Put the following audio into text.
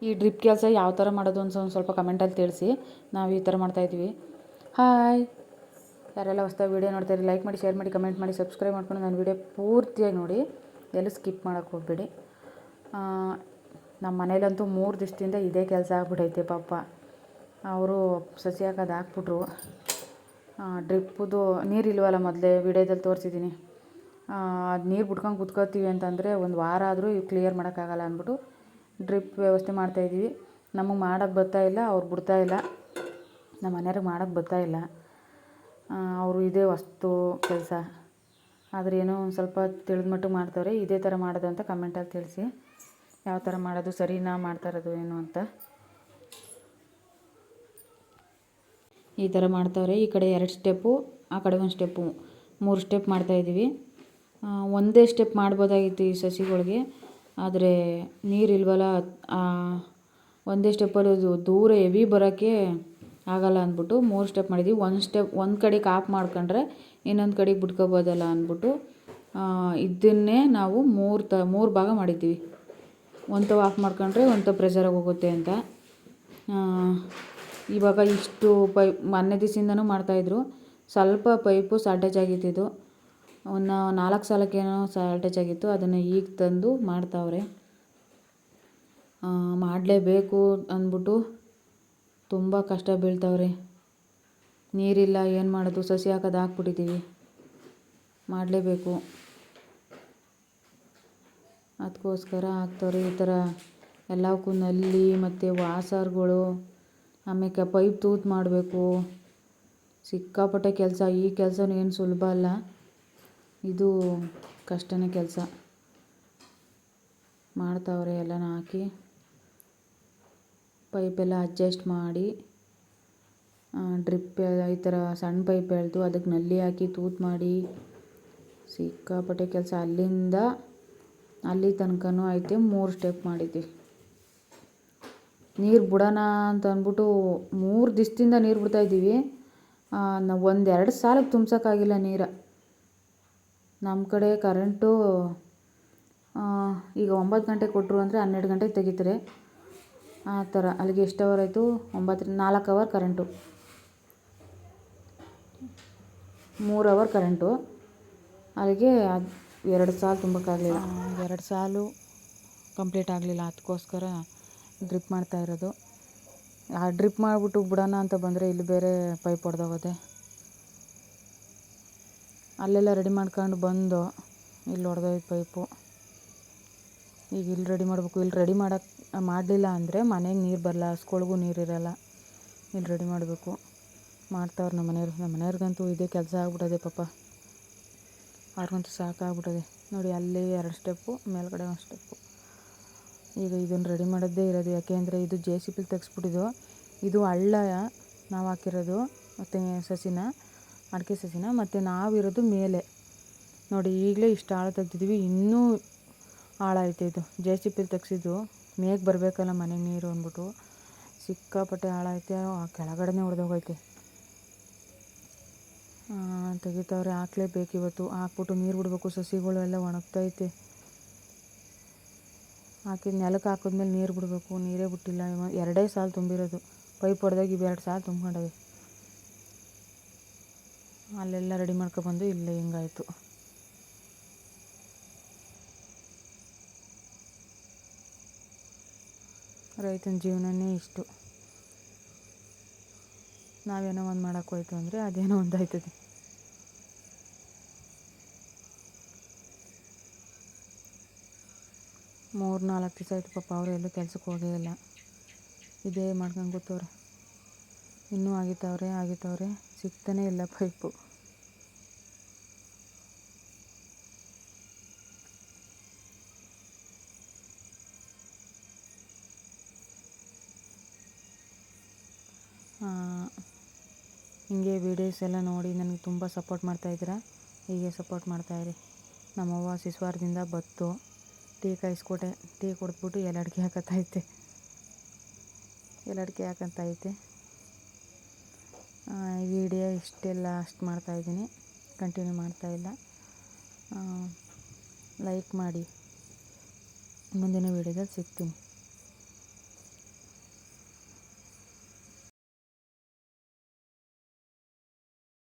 ಈ ಡ್ರಿಪ್ ಕೆಲಸ ಯಾವ ಥರ ಮಾಡೋದು ಅಂತ ಒಂದು ಸ್ವಲ್ಪ ಕಮೆಂಟಲ್ಲಿ ತಿಳಿಸಿ. ನಾವು ಈ ಥರ ಮಾಡ್ತಾಯಿದ್ವಿ. ಹಾಯ್, ಯಾರೆಲ್ಲ ಹೊಸ್ದಾಗಿ ವೀಡಿಯೋ ನೋಡ್ತಾಯಿರಿ ಲೈಕ್ ಮಾಡಿ, ಶೇರ್ ಮಾಡಿ, ಕಮೆಂಟ್ ಮಾಡಿ, ಸಬ್ಸ್ಕ್ರೈಬ್ ಮಾಡ್ಕೊಂಡು ನನ್ನ ವೀಡಿಯೋ ಪೂರ್ತಿಯಾಗಿ ನೋಡಿ, ಎಲ್ಲೂ ಸ್ಕಿಪ್ ಮಾಡೋಕ್ಕೆ ಹೋಗಬೇಡಿ. ನಮ್ಮ ಮನೇಲಂತೂ 3 ದಿವಸದಿಂದ ಇದೇ ಕೆಲಸ ಆಗ್ಬಿಟ್ಟೈತೆ. ಪಾಪ ಅವರು ಸಸಿ ಹಾಕೋದು ಹಾಕ್ಬಿಟ್ರು. ಡ್ರಿಪ್ಪುದು ನೀರಿಲ್ವಲ್ಲ, ಮೊದಲೇ ವೀಡಿಯೋದಲ್ಲಿ ತೋರಿಸಿದ್ದೀನಿ. ಅದು ನೀರು ಬಿಟ್ಕೊಂಡು ಕುತ್ಕೋತೀವಿ ಅಂತಂದರೆ ಒಂದು ವಾರ ಆದರೂ ಕ್ಲಿಯರ್ ಮಾಡೋಕ್ಕಾಗಲ್ಲ ಅಂದ್ಬಿಟ್ಟು ಡ್ರಿಪ್ ವ್ಯವಸ್ಥೆ ಮಾಡ್ತಾಯಿದ್ದೀವಿ. ನಮಗೆ ಮಾಡೋಕ್ಕೆ ಬರ್ತಾಯಿಲ್ಲ, ಅವ್ರು ಬಿಡ್ತಾಯಿಲ್ಲ. ನಮ್ಮ ಮನೆಯವ್ರಿಗೆ ಮಾಡೋಕ್ಕೆ ಬರ್ತಾಯಿಲ್ಲ. ಅವರು ಇದೇ ಹೊಸ್ತು ಕೆಲಸ, ಆದರೆ ಏನೋ ಒಂದು ಸ್ವಲ್ಪ ತಿಳಿದ ಮಟ್ಟಿಗೆ ಮಾಡ್ತಾವ್ರೆ. ಇದೇ ಥರ ಮಾಡೋದು ಅಂತ ಕಮೆಂಟಲ್ಲಿ ತಿಳಿಸಿ. ಯಾವ ಥರ ಮಾಡೋದು, ಸರಿನಾ ಮಾಡ್ತಾ ಇರೋದು ಏನು ಅಂತ. ಈ ಥರ ಮಾಡ್ತಾವ್ರೆ. ಈ ಕಡೆ 2 ಸ್ಟೆಪ್ಪು, ಆ ಕಡೆ 1 ಸ್ಟೆಪ್ಪು, 3 ಸ್ಟೆಪ್ ಮಾಡ್ತಾಯಿದ್ದೀವಿ. ಒಂದೇ ಸ್ಟೆಪ್ ಮಾಡ್ಬೋದಾಗಿತ್ತು ಈ ಸಸಿಗಳಿಗೆ, ಆದರೆ ನೀರಿಲ್ವಲ್ಲ. ಒಂದೇ ಸ್ಟೆಪ್ಪಲ್ಲಿ ದೂರ ಹೆವಿ ಬರೋಕ್ಕೆ ಆಗಲ್ಲ ಅಂದ್ಬಿಟ್ಟು 3 ಸ್ಟೆಪ್ ಮಾಡಿದ್ದೀವಿ. ಒಂದು ಕಡೆಗೆ ಆಫ್ ಮಾಡ್ಕೊಂಡ್ರೆ ಇನ್ನೊಂದು ಕಡೆಗೆ ಬಿಟ್ಕೋಬೋದಲ್ಲ ಅಂದ್ಬಿಟ್ಟು ಇದನ್ನೇ ನಾವು 3 ಭಾಗ ಮಾಡಿದ್ದೀವಿ. ಒಂದು ಆಫ್ ಮಾಡ್ಕೊಂಡ್ರೆ ಒಂದು ಪ್ರೆಷರಾಗಿ ಹೋಗುತ್ತೆ ಅಂತ. ಇವಾಗ ಇಷ್ಟು ಪೈಪ್ ಮೊನ್ನೆ ದಿವಸದಿಂದನೂ ಮಾಡ್ತಾಯಿದ್ರು. ಸ್ವಲ್ಪ ಪೈಪು ಶಾರ್ಟೇಜ್ ಆಗಿತ್ತಿದ್ದು, ಒಂದು 4 ಸಾಲಕ್ಕೇನೋ ಶಾರ್ಟೇಜ್ ಆಗಿತ್ತು. ಅದನ್ನು ಈಗ ತಂದು ಮಾಡ್ತಾವ್ರೆ. ಮಾಡಲೇಬೇಕು ಅಂದ್ಬಿಟ್ಟು ತುಂಬ ಕಷ್ಟ ಬೀಳ್ತಾವ್ರೆ. ನೀರಿಲ್ಲ, ಏನು ಮಾಡೋದು, ಸಸಿ ಹಾಕೋದು ಹಾಕ್ಬಿಟ್ಟಿದ್ದೀವಿ, ಮಾಡಲೇಬೇಕು. ಅದಕ್ಕೋಸ್ಕರ ಹಾಕ್ತವ್ರೆ. ಈ ಥರ ಎಲ್ಲವಕ್ಕೂ ನಲ್ಲಿ ಮತ್ತು ವಾಸರ್ಗಳು, ಆಮೇಲೆ ಪೈಪ್ ತೂತು ಮಾಡಬೇಕು. ಸಿಕ್ಕಾಪಟ್ಟೆ ಕೆಲಸ. ಈ ಕೆಲಸನೂ ಏನು ಸುಲಭ ಅಲ್ಲ, ಇದು ಕಷ್ಟನೇ ಕೆಲಸ. ಮಾಡ್ತಾವ್ರೆ ಎಲ್ಲನ ಹಾಕಿ ಪೈಪೆಲ್ಲ ಅಡ್ಜಸ್ಟ್ ಮಾಡಿ. ಡ್ರಿಪ್ ಈ ಥರ ಸಣ್ಣ ಪೈಪ್ ಎಳೆದು ಅದಕ್ಕೆ ನಲ್ಲಿ ಹಾಕಿ ತೂತು ಮಾಡಿ ಸಿಕ್ಕಾಪಟ್ಟೆ ಕೆಲಸ. ಅಲ್ಲಿಂದ ಅಲ್ಲಿ ತನಕನೂ ಐತೆ. 3 ಸ್ಟೆಪ್ ಮಾಡಿದ್ದೀವಿ. ನೀರು ಬಿಡೋಣ ಅಂತ ಅಂದ್ಬಿಟ್ಟು 3 ದಿವಸದಿಂದ ನೀರು ಬಿಡ್ತಾಯಿದ್ದೀವಿ. ನಾವು 1-2 ಸಾಲಕ್ಕೆ ತುಂಬ್ಸೋಕ್ಕಾಗಿಲ್ಲ ನೀರು. ನಮ್ಮ ಕಡೆ ಕರೆಂಟು ಈಗ 9 ಗಂಟೆಗೆ ಕೊಟ್ಟರು ಅಂದರೆ 12 ಗಂಟೆಗೆ ತೆಗಿತಾರೆ. ಆ ಥರ. ಅಲ್ಲಿಗೆ ಎಷ್ಟು ಅವರ್ ಆಯಿತು? 4 ಅವರ್ ಕರೆಂಟು, 3 ಅವರ್ ಕರೆಂಟು. ಅಲ್ಲಿಗೆ 2 ಸಾಲು ತುಂಬೋಕ್ಕಾಗಲಿಲ್ಲ. 2 ಸಾಲು ಕಂಪ್ಲೀಟ್ ಆಗಲಿಲ್ಲ. ಅದಕ್ಕೋಸ್ಕರ ಡ್ರಿಪ್ ಮಾಡ್ತಾಯಿರೋದು. ಡ್ರಿಪ್ ಮಾಡಿಬಿಟ್ಟು ಬಿಡೋಣ ಅಂತ ಬಂದರೆ ಇಲ್ಲಿ ಬೇರೆ ಪೈಪ್ ಹೊಡೆದೋಗುತ್ತೆ. ಅಲ್ಲೆಲ್ಲ ರೆಡಿ ಮಾಡ್ಕೊಂಡು ಬಂದು ಇಲ್ಲಿ ಹೊಡೆದೋಯ್ತು ಪೈಪು. ಈಗ ಇಲ್ಲಿ ರೆಡಿ ಮಾಡಬೇಕು. ಇಲ್ಲಿ ರೆಡಿ ಮಾಡಲಿಲ್ಲ ಅಂದರೆ ಮನೆಗೆ ನೀರು ಬರಲ್ಲ, ಹಸ್ಗಳಿಗೂ ನೀರಿರಲ್ಲ. ಇಲ್ಲಿ ರೆಡಿ ಮಾಡಬೇಕು. ಮಾಡ್ತಾವ್ರೆ ನಮ್ಮ ಮನೆಯವ್ರಿಗಂತೂ ಇದೇ ಕೆಲಸ ಆಗ್ಬಿಟ್ಟದೆ ಪಾಪ. ಅವ್ರಿಗಂತೂ ಸಾಕಾಗ್ಬಿಟ್ಟದೆ. ನೋಡಿ, ಅಲ್ಲಿ 2 ಸ್ಟೆಪ್ಪು, ಮೇಲ್ಗಡೆ 1 ಸ್ಟೆಪ್ಪು. ಈಗ ಇದನ್ನು ರೆಡಿ ಮಾಡೋದೇ ಇರೋದು. ಯಾಕೆಂದರೆ ಇದು JCB ತೆಗೆಸ್ಬಿಟ್ಟಿದ್ದು. ಇದು ಹಳ್ಳ ನಾವು ಹಾಕಿರೋದು, ಮತ್ತು ಅಡಿಕೆ ಸಸಿನ, ಮತ್ತು ನಾವಿರೋದು ಮೇಲೆ. ನೋಡಿ, ಈಗಲೇ ಇಷ್ಟು ಆಳ ತೆಗ್ದಿದ್ದೀವಿ. ಇನ್ನೂ ಆಳ ಐತೆ. ಇದು JCB ತೆಗ್ಸಿದ್ದು. ಮೇಗೆ ಬರಬೇಕಲ್ಲ ಮನೆಗೆ ನೀರು ಅಂದ್ಬಿಟ್ಟು ಸಿಕ್ಕಾಪಟ್ಟೆ ಆಳ ಐತೆ. ಆ ಕೆಳಗಡೆನೇ ಹೊಡೆದೋಗೈತೆ. ತೆಗಿತಾವ್ರೆ. ಹಾಕ್ಲೇಬೇಕು ಇವತ್ತು. ಹಾಕ್ಬಿಟ್ಟು ನೀರು ಬಿಡಬೇಕು. ಸಸಿಗಳು ಎಲ್ಲ ಒಣಗ್ತೈತೆ. ಹಾಕಿದ ನೆಲಕ್ಕೆ ಹಾಕಿದ್ಮೇಲೆ ನೀರು ಬಿಡಬೇಕು. ನೀರೇ ಬಿಟ್ಟಿಲ್ಲ. 2 ಸಾಲು ತುಂಬಿರೋದು. ಪೈಪ್ ಹೊಡೆದಾಗ 2 ಸಾಲು ತುಂಬ್ಕೊಂಡವೆ. ಅಲ್ಲೆಲ್ಲ ರೆಡಿ ಮಾಡ್ಕೊಬಂದು ಇಲ್ಲೇ ಹಿಂಗಾಯಿತು. ರೈತನ ಜೀವನನೇ ಇಷ್ಟು. ನಾವೇನೋ ಒಂದು ಮಾಡೋಕ್ಕೆ ಹೋಯ್ತು ಅಂದರೆ ಅದೇನೋ ಒಂದು ಆಯ್ತದೆ. ಮೂರು 4 ದಿವಸ ಆಯಿತು ಪಾಪ. ಅವರು ಎಲ್ಲೂ ಕೆಲ್ಸಕ್ಕೆ ಹೋಗೇ ಇಲ್ಲ. ಇದೇ ಮಾಡ್ಕೊಂಡು ಕೂತವ್ರೆ. ಇನ್ನೂ ಆಗಿತ್ತವ್ರೆ ಸಿಗ್ತಾನೇ ಇಲ್ಲ ಪೈಪು. ಹಿಂಗೆ ವೀಡಿಯೋಸ್ ಎಲ್ಲ ನೋಡಿ ನನಗೆ ತುಂಬ ಸಪೋರ್ಟ್ ಮಾಡ್ತಾಯಿದ್ದೀರಾ. ಹೀಗೆ ಸಪೋರ್ಟ್ ಮಾಡ್ತಾಯಿರಿ. ನಮ್ಮವ್ವ ಶಿಸ್ವಾರದಿಂದ ಬತ್ತು ಟೀ ಕಾಯಿಸ್ಕೊಟ್ಟೆ. ಟೀ ಕುಡಿದ್ಬಿಟ್ಟು ಎಲೆ ಹಾಕಂತೈತೆ. ವಿಡಿಯೋ ಇಷ್ಟೆಲ್ಲ ಅಷ್ಟು ಮಾಡ್ತಾಯಿದ್ದೀನಿ. ಕಂಟಿನ್ಯೂ ಮಾಡ್ತಾಯಿಲ್ಲ. ಲೈಕ್ ಮಾಡಿ. ಮುಂದಿನ ವೀಡಿಯೋದಲ್ಲಿ ಸಿಗ್ತೀನಿ.